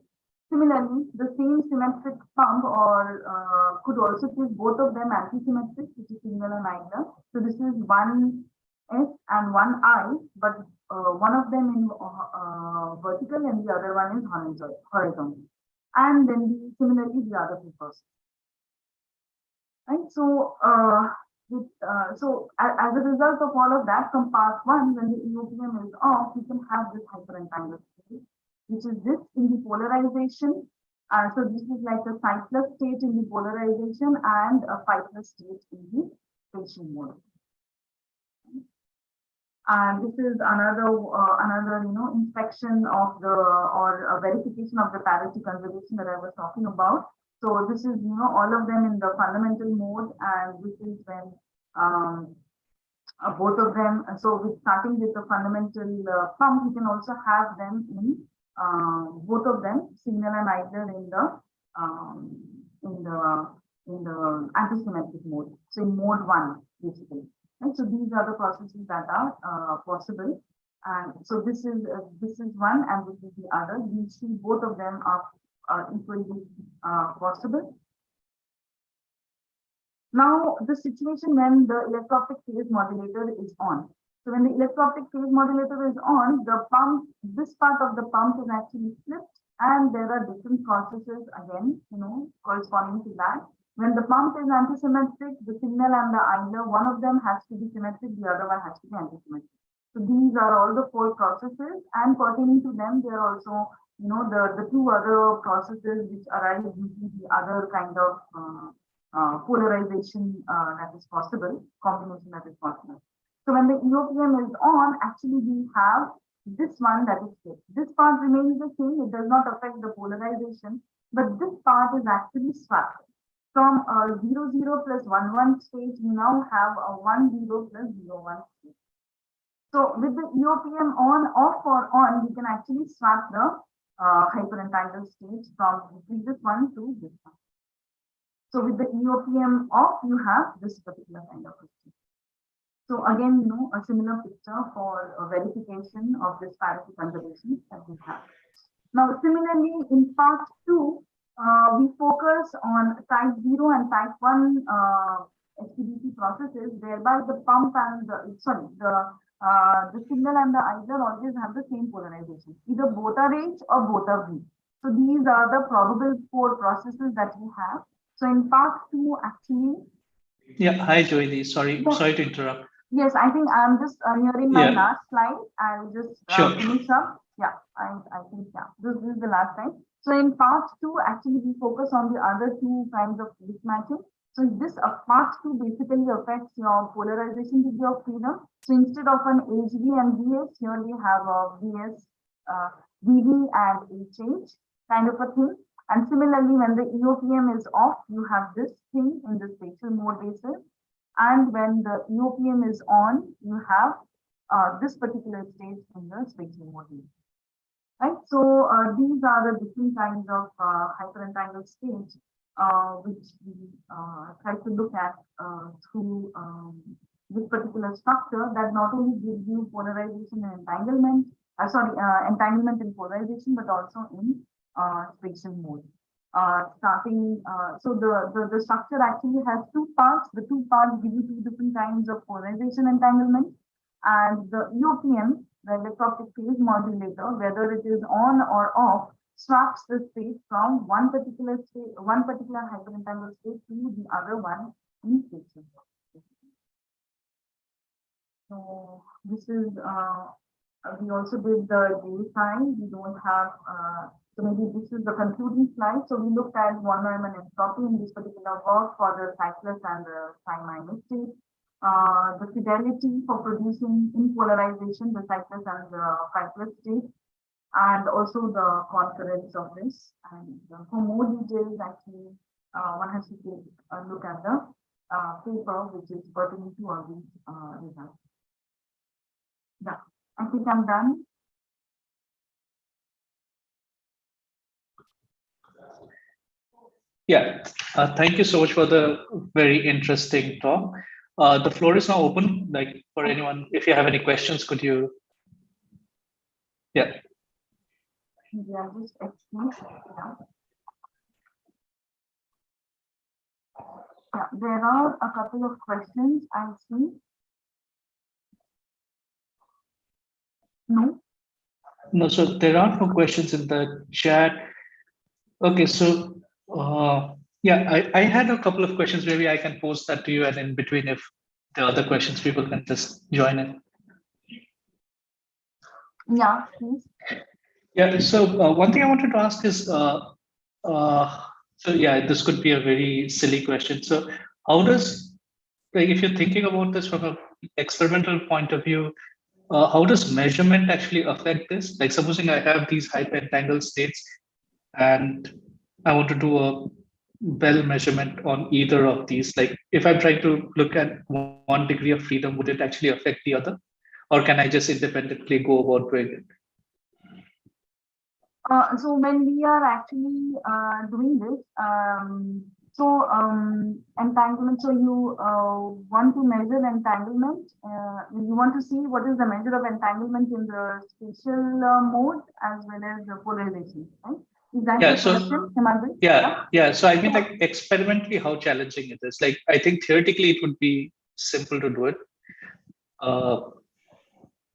Similarly, the same symmetric pump or could also give both of them anti-symmetric, which is signal and idler. So this is one S and one I, but one of them in vertical and the other one is horizontal. And then similarly the other two processes. Right. So as a result of all of that, from part 1, when the EOPM is off, you can have this hyper-entangled state, which is this in the polarization. So this is like a psi+ state in the polarization and a phi+ state in the spatial mode. And this is another inspection of the or verification of the parity conservation that I was talking about. So this is all of them in the fundamental mode, and this is when both of them. So with starting with the fundamental pump, you can also have them in both of them, signal and idler, in the anti-symmetric mode. So in mode 1, basically. And so these are the processes that are possible. And so this is one, and this is the other. You see both of them are equally possible. Now, the situation when the electro-optic phase modulator is on. So when the electro-optic phase modulator is on, the pump, this part of the pump is actually flipped, and there are different processes again, corresponding to that. When the pump is anti-symmetric, the signal and the idler, one of them has to be symmetric, the other one has to be anti-symmetric. So these are all the 4 processes, and pertaining to them, there are also, the 2 other processes which arise due to the other kind of polarization that is possible, combination that is possible. So when the EOPM is on, actually we have this one that is fixed. This part remains the same, it does not affect the polarization, but this part is actually swapped. From 0, 0 plus 1, 1 state, we now have a 1, 0 plus 0, 1 state. So with the EOPM on, off or on, we can actually swap the hyper-entangled states from the previous one to this one. So with the EOPM off, you have this particular kind of system. So again, a similar picture for verification of this parity conservation that we have. Now, similarly, in part 2, we focus on type 0 and type 1 HPDC processes, whereby the pump and the signal and the idler always have the same polarization. Either both are H or both are V. So these are the probable 4 processes that we have. So in part 2, actually. Yeah. Hi, Joyee. Sorry to interrupt. Yes, I think I'm just nearing my last slide. I'll just finish up. Yeah, I think, this is the last time. So in part 2, actually, we focus on the other 2 kinds of mismatching. So this part 2 basically affects your polarization degree of freedom. So instead of an HV and VS, here we have a VS, VV and HH kind of a thing. And similarly, when the EOPM is off, you have this thing in the spatial mode basis. And when the EOPM is on, you have this particular state in the spatial mode basis. Right, so these are the different kinds of hyper-entangled states which we try to look at through this particular structure that not only gives you polarization and entanglement, entanglement and polarization, but also in spatial mode. So the structure actually has 2 parts. The 2 parts give you 2 different kinds of polarization entanglement, and the EOPM, the electro-optic phase modulator, whether it is on or off, swaps the state from one particular hyper-entangled state to the other one in spatial. So this is we also did the day sign. We don't have so maybe this is the concluding slide. So we looked at von Neumann entropy in this particular work for the cyclus and the psi- state. The fidelity for producing in polarization, the cyclus and the phi+ state, and also the concurrence of this. And for more details, actually, one has to take a look at the paper which is pertaining to all these results. Yeah, I think I'm done. Yeah, thank you so much for the very interesting talk. The floor is now open, like for anyone. If you have any questions, could you? Yeah. Yeah, just excuse. Yeah. Yeah, there are a couple of questions I see. No? No, so there are no questions in the chat. Okay, so yeah, I had a couple of questions. Maybe I can post that to you, and in between, if the other questions, people can just join in. Yeah, please. Yeah, so one thing I wanted to ask is, so yeah, this could be a very silly question. So how does, like, if you're thinking about this from an experimental point of view, how does measurement actually affect this? Like, supposing I have these hyper-entangled states and I want to do a Bell measurement on either of these. Like, if I'm trying to look at 1 degree of freedom, would it actually affect the other? Or can I just independently go about doing it? So when we are actually doing this, entanglement, so you want to measure entanglement, you want to see what is the measure of entanglement in the spatial mode as well as the polarization, right? Is that Yeah, the question, Himadri? yeah. So I mean, like, experimentally, how challenging it is. Like, I think theoretically it would be simple to do it.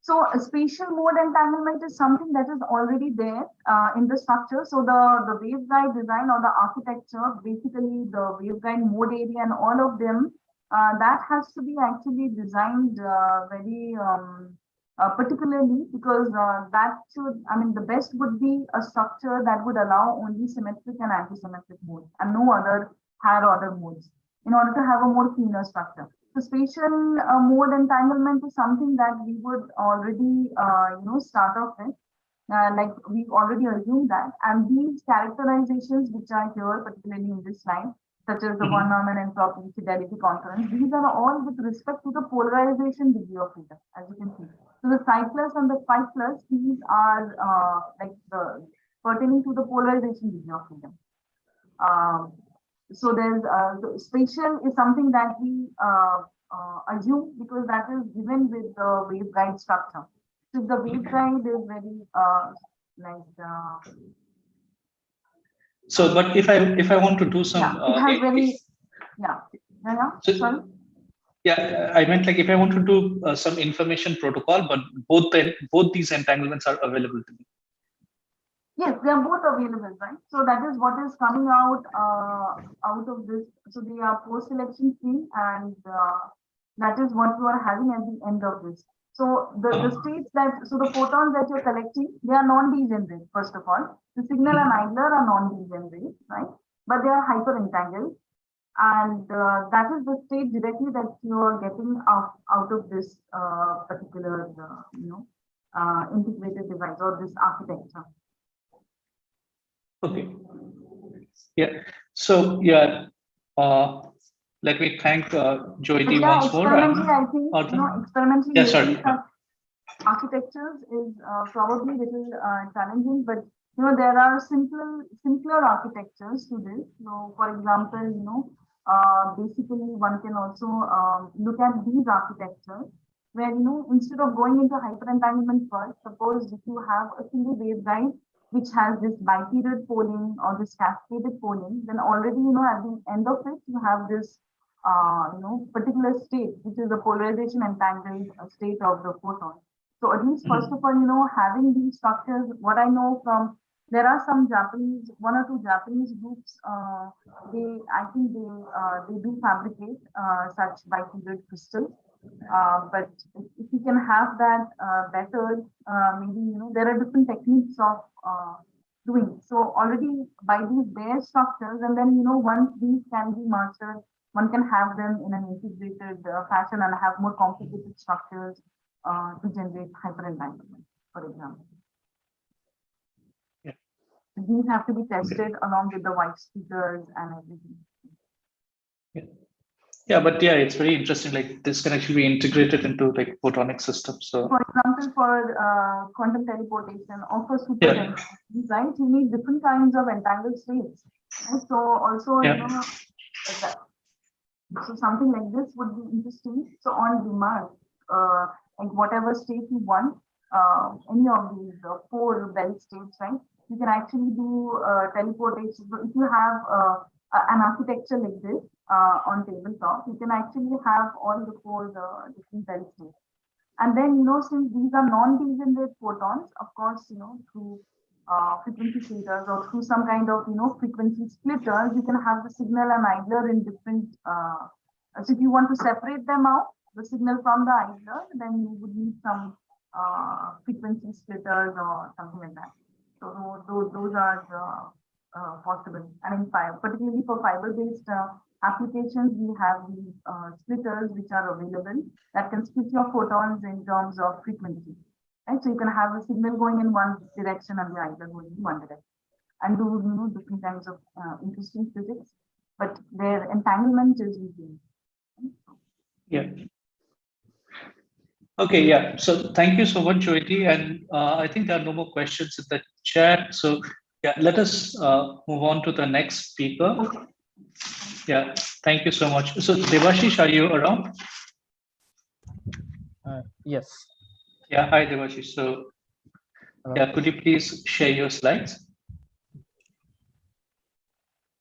So a spatial mode entanglement is something that is already there in the structure. So the waveguide design or the architecture, basically the waveguide mode area and all of them, that has to be actually designed very particularly because that should, I mean, the best would be a structure that would allow only symmetric and anti-symmetric modes and no other higher order modes in order to have a more cleaner structure. The spatial mode entanglement is something that we would already, start off with. Like we've already assumed that, and these characterizations which are here, particularly in this slide, such as the one-Norman entropy, fidelity conference, these are all with respect to the polarization degree of freedom, as you can see. So the psi plus and the phi plus, these are like the pertaining to the polarization degree of freedom. So there's the spatial is something that we assume because that is given with the waveguide structure. So the waveguide is very so, but if I want to do some, it has very So, sorry. Yeah, I meant like if I want to do some information protocol, but both these entanglements are available to me. Yes, they are both available, right? So that is what is coming out out of this. So they are post-selection free, and that is what you are having at the end of this. So the states that, so the photons that you're collecting, they are non-degenerate, first of all. The signal and idler are non-degenerate, right? But they are hyper-entangled. And that is the state directly that you are getting out of this particular, integrated device or this architecture. Okay. Yeah. So yeah, let me thank Joyee once more. Experimentally, I think experimentally, yeah, sorry. Architectures is probably little challenging, but there are simpler architectures to this. So, for example, basically one can also look at these architectures where instead of going into hyperentanglement first, suppose if you have a single waveguide which has this biperiod polling or this cascaded polling, then already at the end of it you have this particular state which is the polarization entangled state of the photon. So at least first of all, having these structures, what I know from there are some Japanese, one or two Japanese groups. I think they do fabricate such biperiod crystals. But if you can have that better, maybe there are different techniques of doing. So already by these bare structures, and then once these can be mastered, one can have them in an integrated fashion and have more complicated structures to generate hyperentanglement, for example. Yeah. These have to be tested along with the white speakers and everything. Yeah. Yeah, but yeah, it's very interesting. Like this can actually be integrated into like photonic systems. So for example, for quantum teleportation or for super densities, right? You need different kinds of entangled states. And so also, you know, that, so something like this would be interesting. So on demand, like whatever state you want, any of these four bell states, right? You can actually do teleportation. So if you have an architecture like this on tabletop, you can actually have all the four different bell states. And then, you know, since these are non-degenerate photons, of course, you know, through frequency filters or through some kind of, you know, frequency splitters, you can have the signal and idler in different, so if you want to separate them out, the signal from the idler, then you would need some frequency splitters or something like that. So those are possible. I mean, particularly for fiber-based applications, we have these splitters which are available that can split your photons in terms of frequency. Right? So you can have a signal going in one direction and the idler going in one direction, and do, you know, different kinds of interesting physics, but their entanglement is easy. yeah. Okay, yeah. So thank you so much, Joyee. And I think there are no more questions in the chat. So yeah, let us move on to the next speaker. Okay. Yeah, thank you so much. So Devashish, are you around? Yes. Yeah, hi Devashish. So yeah, could you please share your slides?